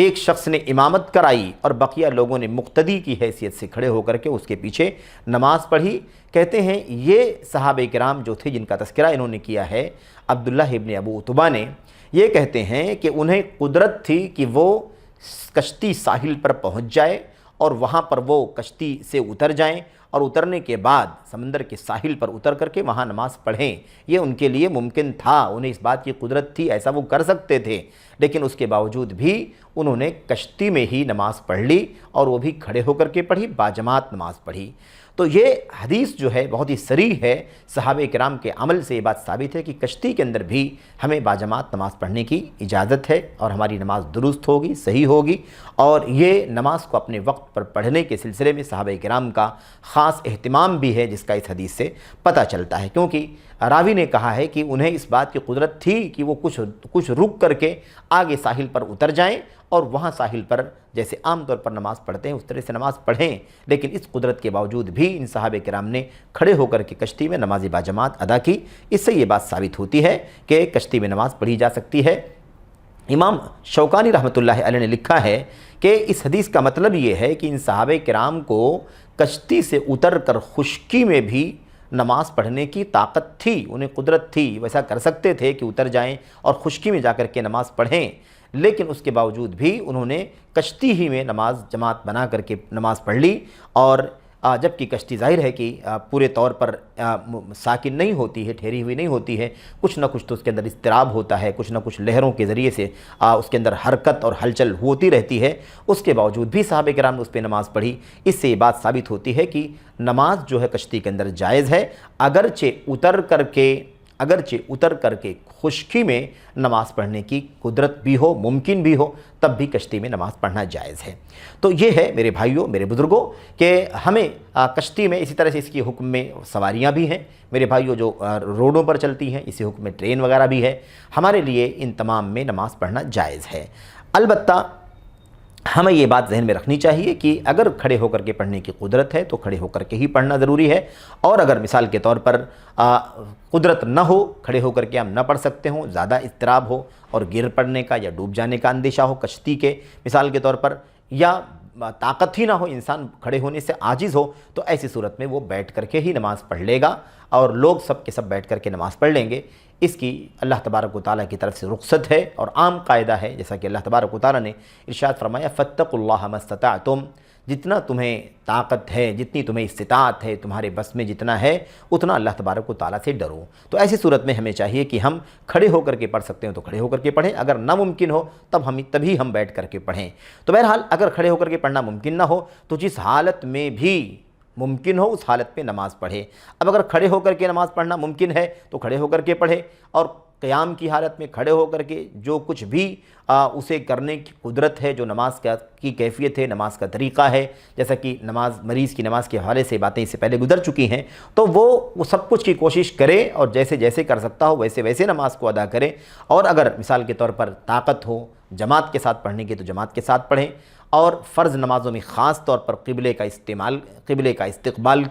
ایک شخص نے امامت کرائی اور بقیہ لوگوں نے مقتدی کی حیثیت سے کھڑے ہو کر کے اس کے پیچھے نماز پڑھی۔ کہتے ہیں یہ صحابہ کرام جو تھے جن کا تذکرہ انہوں نے کیا ہے، عبداللہ ابن ابو عتبہ نے، یہ کہتے ہیں کہ انہیں قدرت تھی کہ وہ کشتی ساحل پر پہنچ جائے اور وہاں پر وہ کشتی سے اتر جائیں اور اترنے کے بعد سمندر کے ساحل پر اتر کر کے وہاں نماز پڑھیں۔ یہ ان کے لیے ممکن تھا، انہیں اس بات کی قدرت تھی، ایسا وہ کر سکتے تھے، لیکن اس کے باوجود بھی انہوں نے کشتی میں ہی نماز پڑھ لی اور وہ بھی کھڑے ہو کر کے پڑھی، باجماعت نماز پڑھی۔ تو یہ حدیث جو ہے بہت ہی صریح ہے، صحابہ کرام کے عمل سے یہ بات ثابت ہے کہ کشتی کے اندر بھی ہمیں باجماعت نماز پڑھنے کی اجازت ہے اور ہماری نماز درست ہوگی، صحیح ہوگی، اور یہ نماز کو اپنے وقت پر پڑھنے کے سلسلے میں صحابہ کرام کا خاص اہتمام بھی ہے، جس کا اس حدیث سے پتہ چلتا ہے، کیونکہ راوی نے کہا ہے کہ انہیں اس بات کی قدرت تھی کہ وہ کچھ رک کر کے آگے ساحل پر اتر جائیں اور وہاں ساحل پر جیسے عام طور پر نماز پڑھتے ہیں اس طرح سے نماز پڑھیں، لیکن اس قدرت کے باوجود بھی ان صحابہ کرام نے کھڑے ہو کر کے کشتی میں نماز باجماعت ادا کی۔ اس سے یہ بات ثابت ہوتی ہے کہ کشتی میں نماز پڑھی جا سکتی ہے۔ امام شوکانی رحمۃ اللہ علیہ نے لکھا ہے کہ اس حدیث کا مطلب یہ ہے کہ ان صحابہ کرام کو کشتی سے اتر کر خشکی میں بھی نماز پڑھنے کی طاقت تھی، انہیں قدرت تھی، ویسا کر سکتے تھے کہ اتر جائیں اور خشکی میں جا کر کے نماز پڑھیں، لیکن اس کے باوجود بھی انہوں نے کشتی ہی میں نماز جماعت بنا کر کے نماز پڑھ لی، اور جبکہ کشتی ظاہر ہے کہ پورے طور پر ساکن نہیں ہوتی ہے، ٹھہری ہوئی نہیں ہوتی ہے، کچھ نہ کچھ تو اس کے اندر اضطراب ہوتا ہے، کچھ نہ کچھ لہروں کے ذریعے سے اس کے اندر حرکت اور ہلچل ہوتی رہتی ہے، اس کے باوجود بھی صحابہ کرام نے اس پہ نماز پڑھی۔ اس سے یہ بات ثابت ہوتی ہے کہ نماز جو ہے کشتی کے اندر جائز ہے، اگرچہ اتر کر کے خشکی میں نماز پڑھنے کی قدرت بھی ہو، ممکن بھی ہو، تب بھی کشتی میں نماز پڑھنا جائز ہے۔ تو یہ ہے میرے بھائیوں، میرے بزرگوں، کہ ہمیں کشتی میں اسی طرح سے اس کی حکم میں سواریاں بھی ہیں میرے بھائیوں، جو روڈوں پر چلتی ہیں، اسی حکم میں ٹرین وغیرہ بھی ہے، ہمارے لیے ان تمام میں نماز پڑھنا جائز ہے۔ البتہ ہمیں یہ بات ذہن میں رکھنی چاہیے کہ اگر کھڑے ہو کر کے پڑھنے کی قدرت ہے تو کھڑے ہو کر کے ہی پڑھنا ضروری ہے، اور اگر مثال کے طور پر قدرت نہ ہو، کھڑے ہو کر کے ہم نہ پڑھ سکتے ہوں، زیادہ اضطراب ہو اور گر پڑنے کا یا ڈوب جانے کا اندیشہ ہو کشتی کے مثال کے طور پر، یا طاقت ہی نہ ہو، انسان کھڑے ہونے سے عاجز ہو، تو ایسی صورت میں وہ بیٹھ کر کے ہی نماز پڑھ لے گا اور لوگ سب کے سب بیٹھ کر کے نماز پڑھ لیں گے۔ اس کی اللہ تبارک و تعالیٰ کی طرف سے رخصت ہے اور عام قاعدہ ہے، جیسا کہ اللہ تبارک و تعالیٰ نے ارشاد فرمایا فَاتَّقُوا اللَّهَ مَا اسْتَطَعْتُمْ، جتنا تمہیں طاقت ہے، جتنی تمہیں استطاعت ہے، تمہارے بس میں جتنا ہے اتنا اللہ تبارک و تعالیٰ سے ڈرو۔ تو ایسی صورت میں ہمیں چاہیے کہ ہم کھڑے ہو کر کے پڑھ سکتے ہیں تو کھڑے ہو کر کے پڑھیں، اگر ناممکن ہو تبھی ہم بیٹھ کر کے پڑھیں۔ تو بہرحال اگر کھڑے ہو کر کے پڑھنا ممکن نہ ہو تو جس حالت میں بھی ممکن ہو اس حالت میں نماز پڑھے۔ اب اگر کھڑے ہو کر کے نماز پڑھنا ممکن ہے تو کھڑے ہو کر کے پڑھے، اور قیام کی حالت میں کھڑے ہو کر کے جو کچھ بھی اسے کرنے کی قدرت ہے، جو نماز کی کیفیت ہے، نماز کا طریقہ ہے، جیسا کہ مریض کی نماز کے حوالے سے باتیں اس سے پہلے گزر چکی ہیں، تو وہ سب کچھ کی کوشش کرے اور جیسے کر سکتا ہو ویسے نماز کو ادا کرے، اور اگر مثال کے طور پر طاقت ہو جماعت کے ساتھ پڑھنے کی تو جماعت کے ساتھ پڑھیں، اور فرض نمازوں میں خاص طور پر قبلے کا استقبال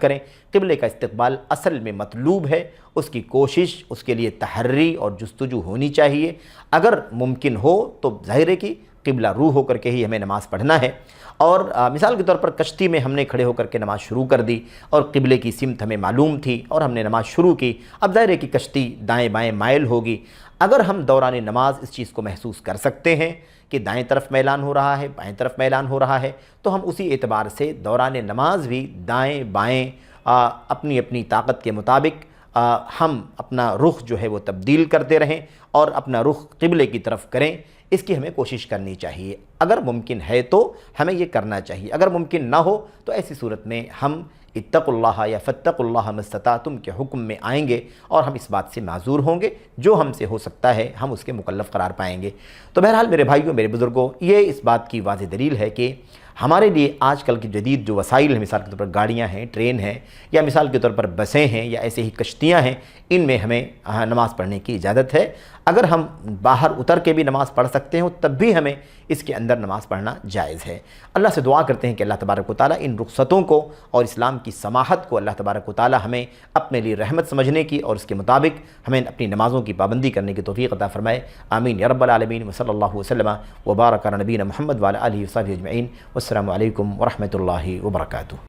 کریں۔ قبلے کا استقبال اصل میں مطلوب ہے، اس کی کوشش، اس کے لیے تحری اور جستجو ہونی چاہیے۔ اگر ممکن ہو تو ظاہر ہے کہ قبلہ رو ہو کر کے ہی ہمیں نماز پڑھنا ہے، اور مثال کے طور پر کشتی میں ہم نے کھڑے ہو کر کے نماز شروع کر دی اور قبلے کی سمت ہمیں معلوم تھی اور ہم نے نماز شروع کی، اب ظاہر ہے کہ کشتی دائیں بائیں مائل ہوگی۔ اگر ہم دوران نماز اس چیز کو محسوس کر سکتے ہیں کہ دائیں طرف میلان ہو رہا ہے، بائیں طرف میلان ہو رہا ہے، تو ہم اسی اعتبار سے دوران نماز بھی دائیں بائیں اپنی طاقت کے مطابق ہم اپنا رخ جو ہے وہ تبدیل کرتے رہیں اور اپنا رخ قبلے کی طرف کریں، اس کی ہمیں کوشش کرنی چاہیے۔ اگر ممکن ہے تو ہمیں یہ کرنا چاہیے، اگر ممکن نہ ہو تو ایسی صورت میں ہم اتقوا اللہ یا فاتقوا اللہ ما استطعتم کے حکم میں آئیں گے اور ہم اس بات سے معذور ہوں گے، جو ہم سے ہو سکتا ہے ہم اس کے مکلف قرار پائیں گے۔ تو بہرحال میرے بھائیوں، میرے بزرگوں، یہ اس بات کی واضح دلیل ہے کہ ہمارے لیے آج کل کی جدید جو وسائل ہیں، مثال کے طور پر گاڑیاں ہیں، ٹرین ہیں، یا مثال کے طور پر بسیں ہیں، یا ایسے ہی کشتیاں ہیں، ان میں ہمیں نماز پڑھنے کی اجازت ہے۔ اگر ہم باہر اتر کے بھی نماز پڑھ سکتے ہوں تب بھی ہمیں اس کے اندر نماز پڑھنا جائز ہے۔ اللہ سے دعا کرتے ہیں کہ اللہ تبارک و تعالیٰ ان رخصتوں کو اور اسلام کی کی سماحت کو اللہ تبارک و تعالی ہمیں اپنے لیے رحمت سمجھنے کی اور اس کے مطابق ہمیں اپنی نمازوں کی پابندی کرنے کی توفیق عطا فرمائے۔ آمین یا رب العالمین، وصلی اللہ وسلم وبارک علی نبینا محمد وعلی آلہ وصحبہ اجمعین۔ والسلام علیکم ورحمۃ اللہ وبرکاتہ۔